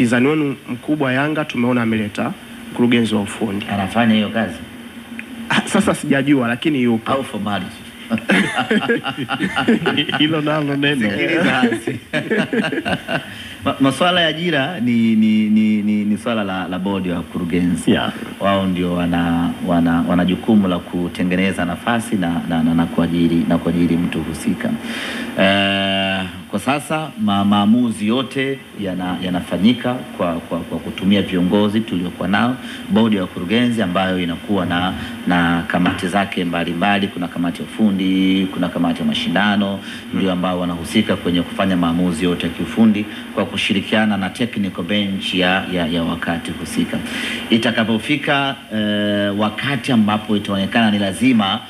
mpinzani wenu mkubwa Yanga tumeona ameleta mkurugenzi wa ufundi. Anafanya hiyo kazi? Sasa sijajua lakini yupo. Au formality. Hilo nalo neno. Masuala ya ajira ni swala la bodi ya wakurugenzi. Yeah. Wao ndio wana jukumu la kutengeneza nafasi na kuajiri mtu husika. Kwa sasa maamuzi yote yanafanyika kwa kutumia viongozi tuliokuwa nao, bodi ya wakurugenzi ambayo inakuwa na kamati zake mbalimbali. Kuna kamati ya ufundi, kuna kamati ya mashindano, ndio ambao wanahusika kwenye kufanya maamuzi yote ya kiufundi kwa kushirikiana na technical bench ya wakati husika. Itakapofika wakati ambapo itaonekana ni lazima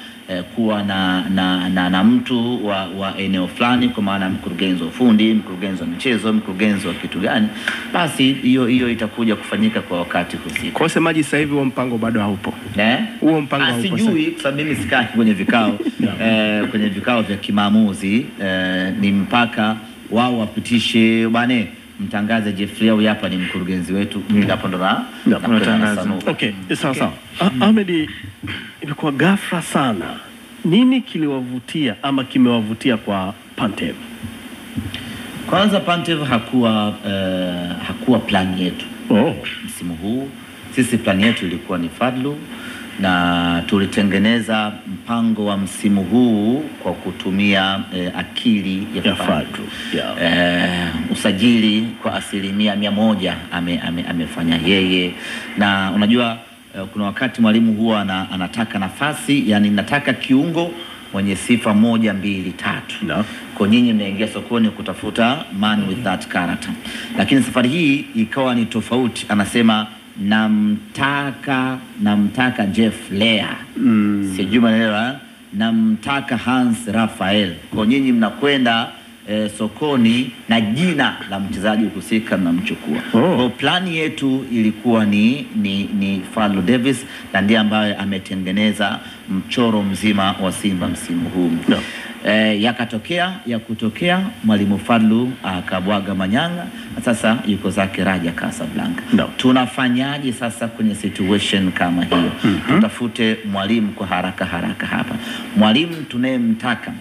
kuwa na mtu wa eneo fulani, kwa maana mkurugenzi wa ufundi, mkurugenzi wa michezo, mkurugenzi wa kitu gani, basi hiyo itakuja kufanyika kwa wakati husika. Kwa semaji sasa hivi huo mpango bado haupo. Huo mpango haupo. Sijui kwa sababu mimi sikai kwenye vikao kwenye vikao vya kimaamuzi, ni mpaka wao wapitishe bane mtangaze Jeffrey au hapa ni mkurugenzi wetu, mimi hapo ndo natangaza. Okay, sawa. Ahmed, ilikuwa ghafla sana. Nini kiliwavutia ama kimewavutia kwa Pantev? Kwanza Pantev hakuwa plan yetu. Msimu huu sisi plan yetu ilikuwa ni Fadlu, na tulitengeneza mpango wa msimu huu kwa kutumia akili ya Fadlu. Usajili kwa 100% amefanya yeye, na unajua kuna wakati mwalimu huwa anataka nafasi, yani nataka kiungo mwenye sifa 1, 2, 3. Kwa nyinyi mnaingia sokoni kutafuta man with that character, lakini safari hii ikawa ni tofauti. Anasema namtaka Jeff Lea, sijui mnaelewa, namtaka Hans Raphael. Kwa nyinyi mnakwenda sokoni na jina la mchezaji husika mnamchukua. Kwa plani yetu ilikuwa ni Fadlu Davis, na ndiye ambaye ametengeneza mchoro mzima wa Simba msimu huu. Yakutokea mwalimu Fadlu akabwaga manyanga, sasa yuko zake Raja Casablanca. Tunafanyaje sasa kwenye situation kama hiyo? Tutafute mwalimu kwa haraka hapa. Mwalimu tunayemtaka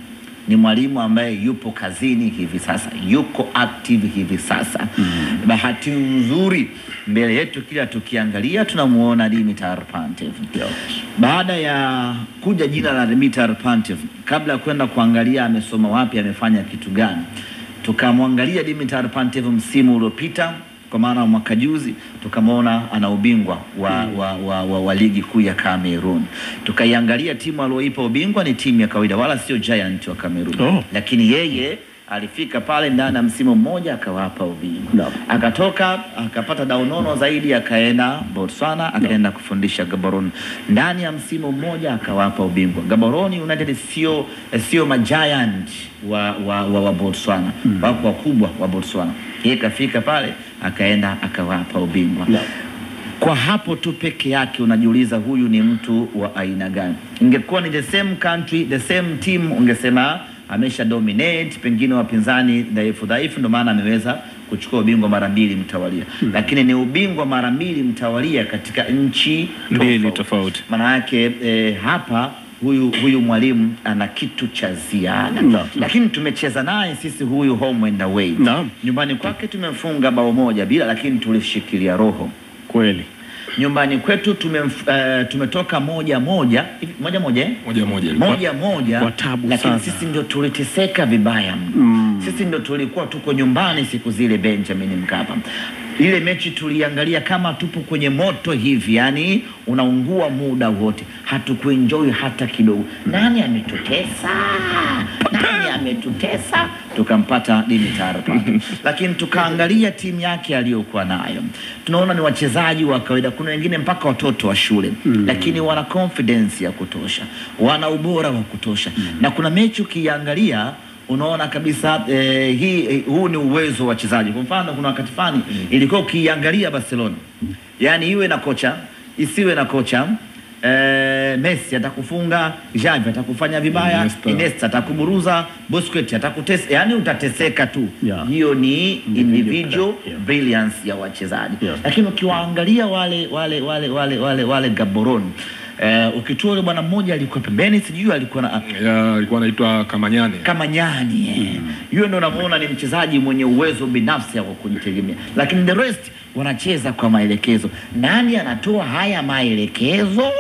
ni mwalimu ambaye yupo kazini hivi sasa, yuko active hivi sasa. Bahati nzuri mbele yetu kila tukiangalia tunamuona Dimitar Pantev. Baada ya kuja jina la Dimitar Pantev, kabla ya kwenda kuangalia amesoma wapi, amefanya kitu gani, tukamwangalia Dimitar Pantev msimu uliopita, kwa maana mwaka juzi tukamwona ana ubingwa wa ligi kuu ya Cameroon. Tukaiangalia timu aliyoipa ubingwa ni timu ya kawaida, wala sio giant wa Cameroon. Lakini yeye alifika pale ndani ya msimu mmoja akawapa ubingwa. Akatoka akapata daunono zaidi, akaenda Botswana, akaenda kufundisha Gaborone. Ndani ya msimu mmoja akawapa ubingwa. Gaborone United sio giant wa Botswana, wako wakubwa wa Botswana. Yeye kafika pale akaenda akawapa ubingwa. Kwa hapo tu peke yake unajiuliza huyu ni mtu wa aina gani? Ingekuwa ni the same country, the same team, ungesema amesha dominate, pengine wapinzani dhaifu, ndio maana ameweza kuchukua ubingwa mara 2 mtawalia. Lakini ni ubingwa mara 2 mtawalia katika nchi mbili tofauti. Maana yake hapa huyu mwalimu ana kitu cha ziada. Lakini tumecheza naye sisi huyu home and away. Nyumbani kwake tumemfunga 1-0, lakini tulishikilia roho kweli. Nyumbani kwetu tumetoka 1-1, lakini sisi ndio tuliteseka vibaya. Sisi ndio tulikuwa tuko nyumbani siku zile Benjamin Mkapa. Ile mechi tuliangalia kama tupo kwenye moto hivi, yani unaungua muda wote. Hatukuenjoy hata kidogo. Nani ametutesa? Tukampata Dimitar Pantev. Lakini tukaangalia timu yake aliyokuwa nayo, tunaona ni wachezaji wa kawaida. Kuna wengine mpaka watoto wa shule, lakini wana confidence ya kutosha, wana ubora wa kutosha. Na kuna mechi ukiangalia unaona kabisa huu ni uwezo wa wachezaji. Kwa mfano kuna wakati fani ilikuwa ukiangalia Barcelona, yani iwe na kocha isiwe na kocha, Messi atakufunga, Xavi atakufanya vibaya, Iniesta atakuburuza, Busquets atakutesa, yani utateseka tu. Hiyo ni individual brilliance ya wachezaji. Lakini ukiwaangalia wale Gaborone, ukitoa yule bwana mmoja alikuwa pembeni, sijui alikuwa anaitwa Kamanyani. Yule ndo unamuona ni mchezaji mwenye uwezo binafsi wa kujitegemea, lakini the rest wanacheza kwa maelekezo. Nani anatoa haya maelekezo?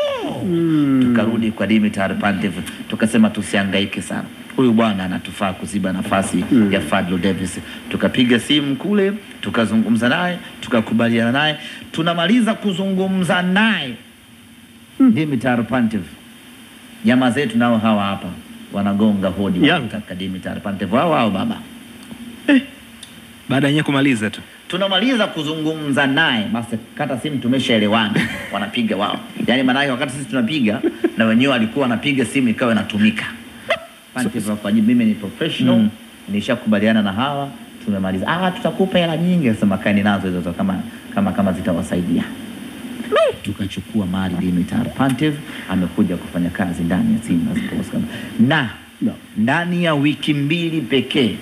Tukarudi kwa Dimitar Pantev, tukasema tusihangaike sana, huyu bwana anatufaa kuziba nafasi ya Fadlu Davis. Tukapiga simu kule, tukazungumza naye, tukakubaliana naye. Tunamaliza kuzungumza naye Dimitar Pantev, jamaa zetu nao hawa hapa wanagonga hodi wanataka Dimitar Pantev wao baba. Baada ya kumaliza tu, tunamaliza kuzungumza naye, basi kata simu, tumeshaelewana. Wanapiga wao, yani maana yake wakati sisi tunapiga na wenyewe alikuwa anapiga simu ikawa inatumika. Pantev kwa mimi ni professional, nishakubaliana na hawa, tumemaliza. Tutakupa hela nyingi, sema kaeni nazo hizo kama zitawasaidia. Tukachukua mali. Dimitar Pantev amekuja kufanya kazi ndani ya Simba Sports Club, na ndani ya wiki 2 pekee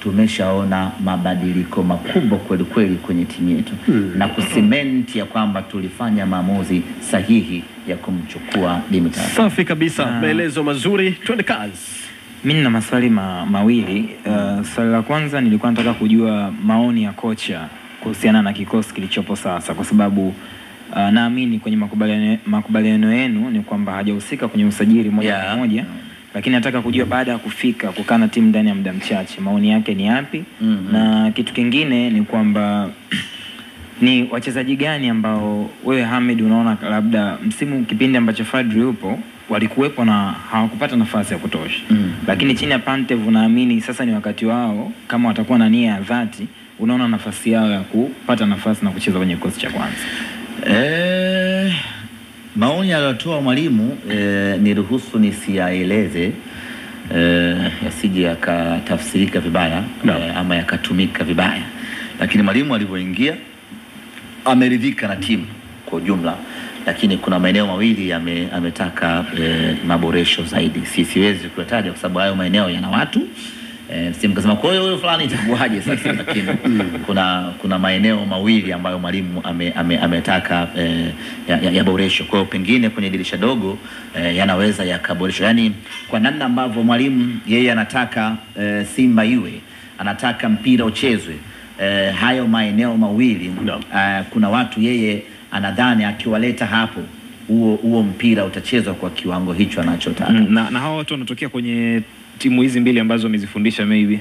tumeshaona mabadiliko makubwa kweli kweli kwenye timu yetu, na kusementi ya kwamba tulifanya maamuzi sahihi ya kumchukua Dimitar. Safi kabisa, maelezo mazuri, twende kazi. Mimi nina maswali mawili. Swali la kwanza, nilikuwa nataka kujua maoni ya kocha kuhusiana na kikosi kilichopo sasa, kwa sababu naamini kwenye makubaliano yenu ni kwamba hajahusika kwenye usajili moja kwa moja, lakini nataka kujua baada ya kukaa na timu ndani ya muda mchache, maoni yake ni yapi? Na kitu kingine ni kwamba ni wachezaji gani ambao wewe Hamed unaona labda msimu kipindi ambacho Fadlu yupo walikuwepo na hawakupata nafasi ya kutosha, lakini chini ya Pantev naamini sasa ni wakati wao, kama watakuwa na nia ya dhati, unaona nafasi yao ya kupata nafasi na kucheza kwenye kikosi cha kwanza. Maoni aliyotoa mwalimu niruhusu nisiyaeleze, yasije yakatafsirika vibaya ama yakatumika vibaya, lakini mwalimu alivyoingia ameridhika na timu kwa ujumla, lakini kuna maeneo mawili ametaka maboresho zaidi. Siwezi kuyataja kwa sababu hayo maeneo yana watu mkasema kwa hiyo fulani itakuaje sasa, lakini kuna maeneo mawili ambayo mwalimu ametaka yaboreshwe. Kwa hiyo pengine kwenye dirisha dogo yanaweza yakaboreshwa, yani kwa namna ambavyo mwalimu yeye anataka Simba iwe, anataka mpira uchezwe, hayo maeneo mawili kuna watu yeye anadhani akiwaleta hapo huo mpira utachezwa kwa kiwango hicho anachotaka. Na hao watu wanatokea kwenye timu hizi mbili ambazo umezifundisha maybe?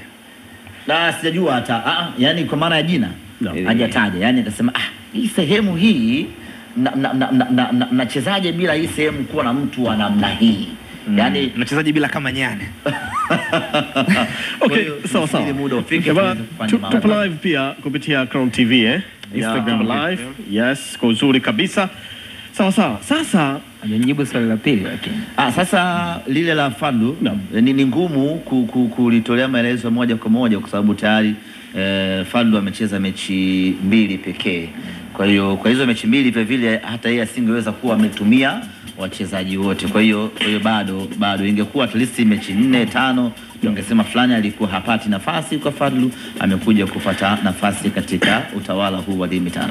Na sijajua hata yani kwa maana ya jina hajataja, yani akasema hii sehemu hii nachezaje bila hii sehemu kuwa na mtu wa namna hii, yani nachezaje bila kama nyane. Okay, sawa. Tupo live pia kupitia Crown TV Instagram live. Yes, kwa uzuri kabisa. Sawa. Sasa anajibu swali la pili, lakini sasa lile la Fadlu ni ngumu kulitolea maelezo moja kwa moja kwa sababu tayari Fadlu amecheza mechi 2 pekee. Kwa hiyo kwa hizo mechi 2 vile vile hata yeye asingeweza kuwa ametumia wachezaji wote. Kwa hiyo bado ingekuwa at least mechi 4-5 tungesema fulani alikuwa hapati nafasi kwa Fadlu, amekuja kupata nafasi katika utawala huu wa Dimitar.